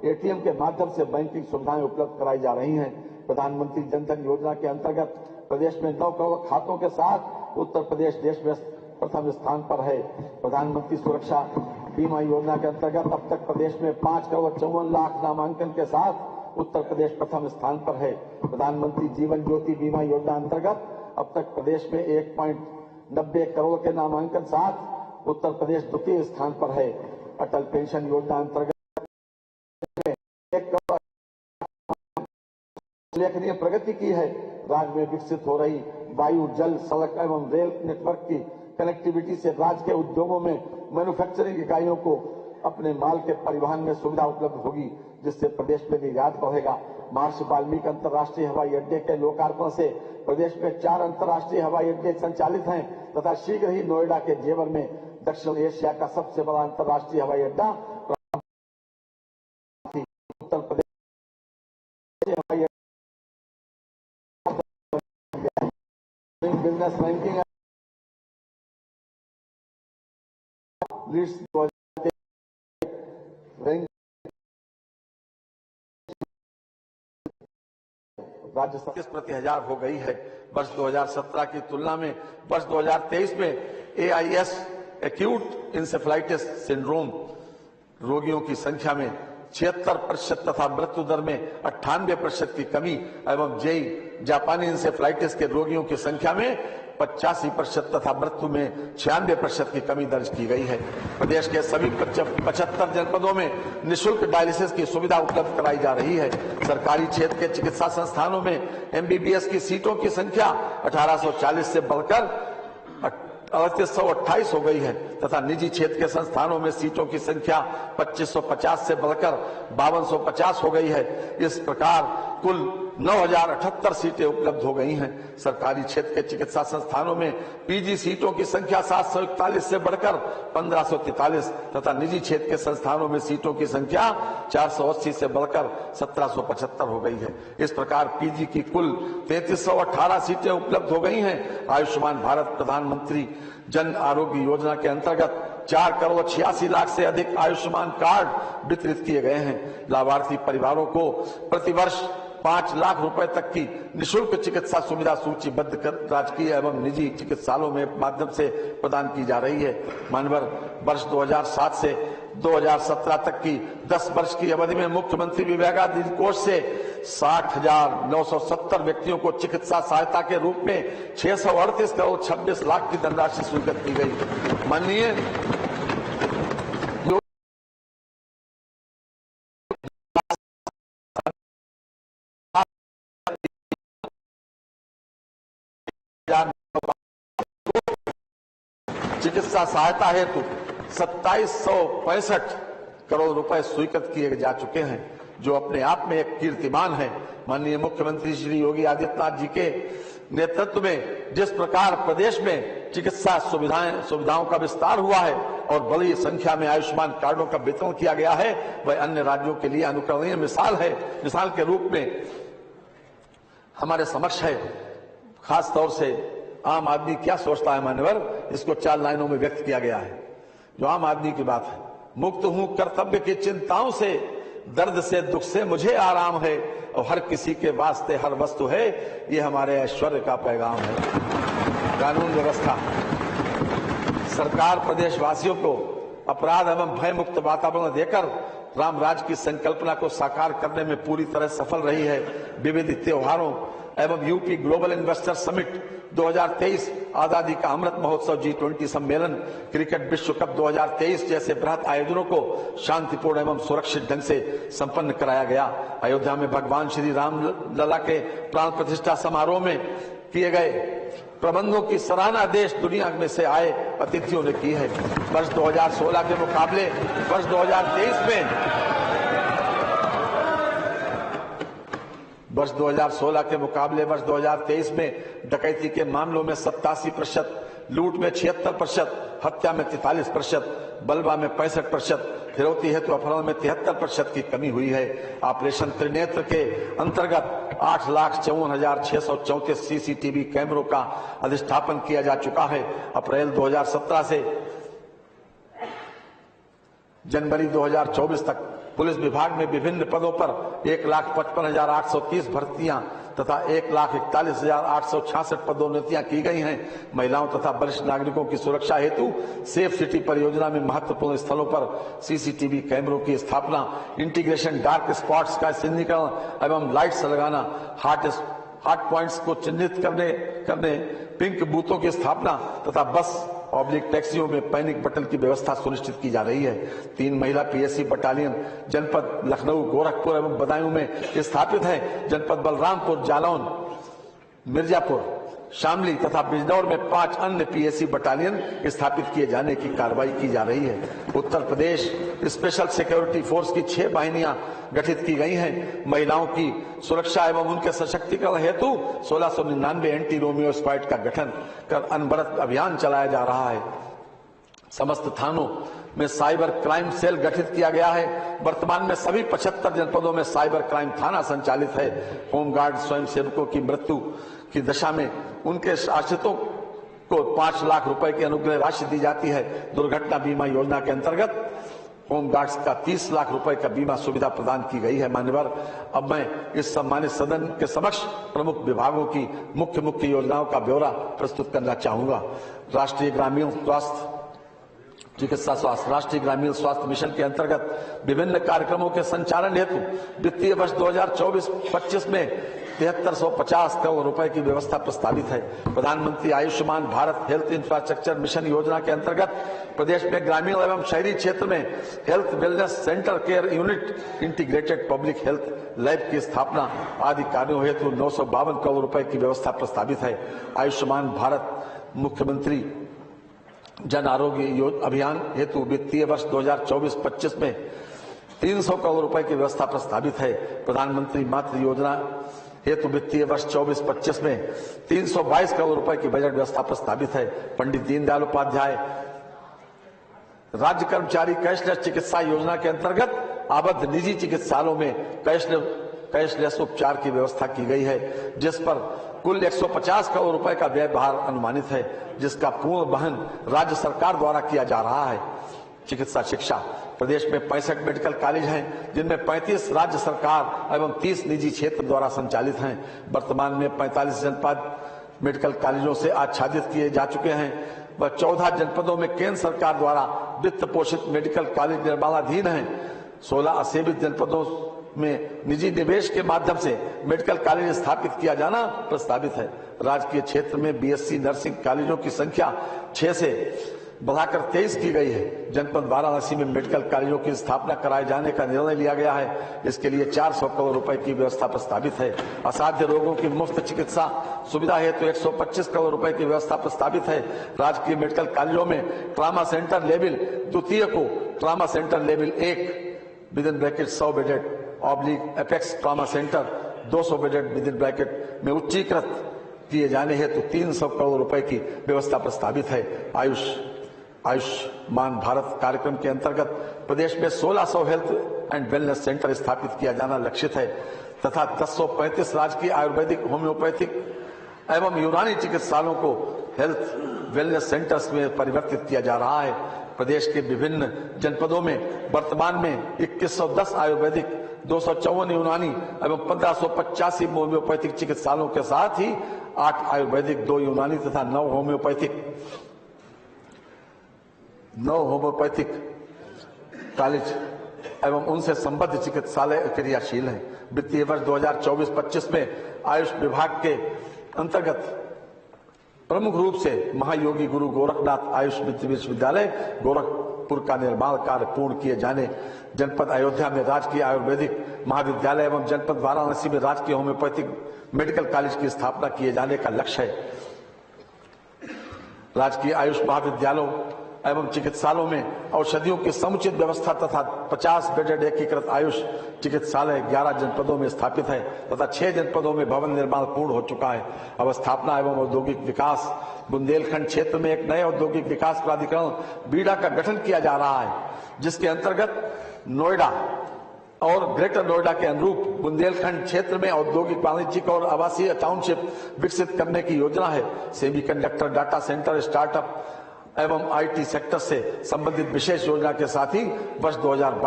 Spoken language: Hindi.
एटीएम के माध्यम से बैंकिंग सुविधाएं उपलब्ध कराई जा रही हैं। प्रधानमंत्री जन धन योजना के अंतर्गत प्रदेश में 9 करोड़ खातों के साथ उत्तर प्रदेश देश में प्रथम स्थान पर है। प्रधानमंत्री सुरक्षा बीमा योजना के अंतर्गत अब तक प्रदेश में 5 करोड़ 54 लाख नामांकन के साथ उत्तर प्रदेश प्रथम स्थान पर है। प्रधानमंत्री जीवन ज्योति बीमा योजना अंतर्गत अब तक प्रदेश में 1.90 करोड़ के नामांकन साथ उत्तर प्रदेश द्वितीय स्थान पर है। अटल पेंशन योजना अंतर्गत उल्लेखनीय प्रगति की है। राज्य में विकसित हो रही वायु, जल, सड़क एवं रेल नेटवर्क की कनेक्टिविटी से राज्य के उद्योगों में मैन्युफैक्चरिंग इकाइयों को अपने माल के परिवहन में सुविधा उपलब्ध होगी, जिससे प्रदेश में निर्यात बढ़ेगा। महर्षि वाल्मीकि अंतर्राष्ट्रीय हवाई अड्डे के लोकार्पण से प्रदेश में 4 अंतर्राष्ट्रीय हवाई अड्डे संचालित हैं तथा शीघ्र ही नोएडा के जेवर में दक्षिण एशिया का सबसे बड़ा अंतर्राष्ट्रीय हवाई अड्डा उत्तर प्रदेश हवाई बिजनेस रैंकिंग लिस्ट राज्य 27 प्रति हजार हो गई है। वर्ष 2017 की तुलना में वर्ष 2023 में AIS एक्यूट इंसेफ्लाइटिस सिंड्रोम रोगियों की संख्या में 76% तथा मृत्यु दर में 98% की कमी एवं जापानी इंसेफ्लाइटिस के रोगियों की संख्या में 85% तथा मृत्यु में 96% की कमी दर्ज की गई है। प्रदेश के सभी 75 जनपदों में निःशुल्क डायलिसिस की सुविधा उपलब्ध कराई जा रही है। सरकारी क्षेत्र के चिकित्सा संस्थानों में MBBS की सीटों की संख्या 1840 से बढ़कर 3828 हो गई है तथा निजी क्षेत्र के संस्थानों में सीटों की संख्या 2550 से बढ़कर 5250 हो गई है। इस प्रकार कुल 9078 सीटें उपलब्ध हो गई हैं। सरकारी क्षेत्र के चिकित्सा संस्थानों में PG सीटों की संख्या 741 से बढ़कर 1543 तथा निजी क्षेत्र के संस्थानों में सीटों की संख्या 480 से बढ़कर 1775 हो गई है। इस प्रकार PG की कुल 3318 सीटें उपलब्ध हो गई हैं। आयुष्मान भारत प्रधानमंत्री जन आरोग्य योजना के अंतर्गत 4 करोड़ 86 लाख से अधिक आयुष्मान कार्ड वितरित किए गए हैं। लाभार्थी परिवारों को प्रतिवर्ष 5 लाख रुपए तक की निःशुल्क चिकित्सा सुविधा सूचीबद्ध कर राजकीय एवं निजी चिकित्सालयों में माध्यम से प्रदान की जा रही है। मानवर वर्ष 2007 से 2017 तक की 10 वर्ष की अवधि में मुख्यमंत्री विवेका निधि कोष से 60,970 व्यक्तियों को चिकित्सा सहायता के रूप में 638 करोड़ 26 लाख की धनराशि स्वीकृत की गई। माननीय चिकित्सा सहायता हेतु 2765 करोड़ रुपए स्वीकृत किए जा चुके हैं, जो अपने आप में एक कीर्तिमान है। माननीय मुख्यमंत्री श्री योगी आदित्यनाथ जी के नेतृत्व में जिस प्रकार प्रदेश में चिकित्सा सुविधाओं का विस्तार हुआ है और बड़ी संख्या में आयुष्मान कार्डों का वितरण किया गया है, वह अन्य राज्यों के लिए अनुकरणीय मिसाल है। मिसाल के रूप में हमारे समक्ष है। खास तौर से आम आदमी क्या सोचता है मान्यवर, इसको 4 लाइनों में व्यक्त किया गया है। जो आम आदमी की बात है, मुक्त हूं कर्तव्य की चिंताओं से, दर्द से दुख से मुझे आराम है, और हर किसी के वास्ते हर वस्तु है, ये हमारे ऐश्वर्य का पैगाम है। कानून व्यवस्था, सरकार प्रदेशवासियों को अपराध एवं भय मुक्त वातावरण देकर राम राज्य की संकल्पना को साकार करने में पूरी तरह सफल रही है। विविध त्योहारों एवं यूपी ग्लोबल इन्वेस्टर समिट 2023, आजादी का अमृत महोत्सव, G20 सम्मेलन, क्रिकेट विश्व कप 2023 जैसे बृहत आयोजनों को शांतिपूर्ण एवं सुरक्षित ढंग से संपन्न कराया गया। अयोध्या में भगवान श्री राम लला के प्राण प्रतिष्ठा समारोह में किए गए प्रबंधों की सराहना देश दुनिया में से आए अतिथियों ने की है। वर्ष 2016 के मुकाबले वर्ष 2023 में डकैती के मामलों में 87%, लूट में 76%, हत्या में 43%, बलवा में 65%, फिरौती हेतु अपहरण में 73% की कमी हुई है। ऑपरेशन त्रिनेत्र के अंतर्गत 8,54,634 CCTV कैमरों का अधिष्ठापन किया जा चुका है। अप्रैल 2017 से जनवरी 2024 तक पुलिस विभाग में विभिन्न पदों पर 1,55,830 भर्तियां तथा 1,41,866 पदोन्नतियां की गई हैं। महिलाओं तथा वरिष्ठ नागरिकों की सुरक्षा हेतु सेफ सिटी परियोजना में महत्वपूर्ण स्थलों पर सीसीटीवी कैमरों की स्थापना, इंटीग्रेशन, डार्क स्पॉट्स का चिन्हीकरण एवं लाइट्स लगाना, हॉट पॉइंट्स को चिन्हित करने पिंक बूथों की स्थापना तथा बस टैक्सियों में पैनिक बटन की व्यवस्था सुनिश्चित की जा रही है। 3 महिला पीएससी बटालियन जनपद लखनऊ, गोरखपुर एवं बदायूं में स्थापित है। जनपद बलरामपुर, जालौन, मिर्जापुर, शामली तथा बिजनौर में 5 अन्य पीएससी बटालियन स्थापित किए जाने की कार्रवाई की जा रही है। Uttar Pradesh special security force की 6 वाहिनियां गठित की गई हैं। महिलाओं की सुरक्षा एवं उनके सशक्तिकरण हेतु 1699 एंटी रोमियो स्क्वाड का गठन कर अनवरत अभियान चलाया जा रहा है। समस्त थानों में साइबर क्राइम सेल गठित किया गया है। वर्तमान में सभी 75 जनपदों में साइबर क्राइम थाना संचालित है। होमगार्ड स्वयंसेवकों की मृत्यु की दशा में उनके आश्रितों को 5 लाख रुपए की अनुग्रह राशि दी जाती है। दुर्घटना बीमा योजना के अंतर्गत होमगार्ड्स का 30 लाख रुपए का बीमा सुविधा प्रदान की गई है। मान्यवर, अब मैं इस सम्मानित सदन के समक्ष प्रमुख विभागों की मुख्य योजनाओं का ब्यौरा प्रस्तुत करना चाहूंगा। राष्ट्रीय ग्रामीण स्वास्थ्य मिशन के अंतर्गत विभिन्न कार्यक्रमों के संचालन हेतु वित्तीय वर्ष 2024-25 में 7350 करोड़ रुपए की व्यवस्था प्रस्तावित है। प्रधानमंत्री Ayushman Bharat health infrastructure mission योजना के अंतर्गत प्रदेश में ग्रामीण एवं शहरी क्षेत्र में health wellness centre, care unit, integrated public health lab की स्थापना आदि कार्यों हेतु 952 करोड़ रुपए की व्यवस्था प्रस्तावित है। आयुष्मान भारत मुख्यमंत्री जन आरोग्य अभियान हेतु वित्तीय वर्ष 2024-25 में 300 करोड़ रुपए की व्यवस्था प्रस्तावित है। प्रधानमंत्री मातृ योजना हेतु वित्तीय वर्ष 24-25 में 322 करोड़ रुपए की बजट व्यवस्था प्रस्तावित है। पंडित दीनदयाल उपाध्याय राज्य कर्मचारी कैशलेस चिकित्सा योजना के अंतर्गत आबद्ध निजी चिकित्सालयों में कैशलेस उपचार की व्यवस्था की गई है, जिस पर कुल 150 करोड़ रुपए का व्यय भार अनुमानित है, जिसका पूर्ण वहन राज्य सरकार द्वारा किया जा रहा है। चिकित्सा शिक्षा, प्रदेश में 65 मेडिकल कॉलेज हैं, जिनमें 35 राज्य सरकार एवं 30 निजी क्षेत्र द्वारा संचालित हैं। वर्तमान में 45 जनपद मेडिकल कॉलेजों से आच्छादित किए जा चुके हैं व 14 जनपदों में केंद्र सरकार द्वारा वित्त पोषित मेडिकल कॉलेज निर्माणाधीन हैं। 16 असेवित जनपदों में निजी निवेश के माध्यम से मेडिकल कॉलेज स्थापित किया जाना प्रस्तावित है। राजकीय क्षेत्र में बीएससी नर्सिंग कॉलेजों की संख्या 6 से बढ़ाकर 23 की गई है। जनपद वाराणसी में मेडिकल कॉलेजों की स्थापना कराए जाने का निर्णय लिया गया है। इसके लिए 400 करोड़ रुपए की व्यवस्था प्रस्तावित है। असाध्य रोगों की मुफ्त चिकित्सा सुविधा हेतु 125 करोड़ रुपए की व्यवस्था प्रस्तावित है। राजकीय मेडिकल कॉलेजों में ट्रामा सेंटर लेवल द्वितीय को trauma centre level 1 with in bracket 100 bedded apex trauma centre 200 bedded with in bracket में उच्चीकृत किए जाने हेतु 300 करोड़ रुपए की व्यवस्था प्रस्तावित है। आयुष्मान भारत कार्यक्रम के अंतर्गत प्रदेश में 1600 हेल्थ एंड वेलनेस सेंटर स्थापित किया जाना लक्षित है तथा 1035 राजकीय आयुर्वेदिक, होम्योपैथिक एवं यूनानी चिकित्सालयों को हेल्थ वेलनेस सेंटर्स में परिवर्तित किया जा रहा है। प्रदेश के विभिन्न जनपदों में वर्तमान में 2110 आयुर्वेदिक, 254 यूनानी एवं 1585 होम्योपैथिक चिकित्सालयों के साथ ही 8 आयुर्वेदिक, 2 यूनानी तथा 9 होम्योपैथिक कॉलेज एवं उनसे संबद्ध चिकित्सालय क्रियाशील हैं। वित्तीय वर्ष 2024-25 में आयुष विभाग के अंतर्गत प्रमुख रूप से महायोगी गुरु गोरखनाथ आयुष विश्वविद्यालय गोरखपुर का निर्माण कार्य पूर्ण किए जाने, जनपद अयोध्या में राजकीय आयुर्वेदिक महाविद्यालय एवं जनपद वाराणसी में राजकीय होम्योपैथिक मेडिकल कॉलेज की स्थापना किए जाने का लक्ष्य है। राजकीय आयुष महाविद्यालयों एवं चिकित्सालयों में औषधियों की समुचित व्यवस्था तथा 50 बेडेड एकीकृत आयुष चिकित्सालय 11 जनपदों में स्थापित है तथा 6 जनपदों में भवन निर्माण पूर्ण हो चुका है। अवस्थापना एवं औद्योगिक विकास, बुंदेलखंड क्षेत्र में एक नए औद्योगिक विकास प्राधिकरण बीडा का गठन किया जा रहा है, जिसके अंतर्गत नोएडा और ग्रेटर नोएडा के अनुरूप बुंदेलखंड क्षेत्र में औद्योगिक, वाणिज्यिक और आवासीय टाउनशिप विकसित करने की योजना है। सेमीकंडक्टर, डाटा सेंटर, स्टार्टअप एवं आईटी सेक्टर से संबंधित विशेष योजना के साथ ही वर्ष 2022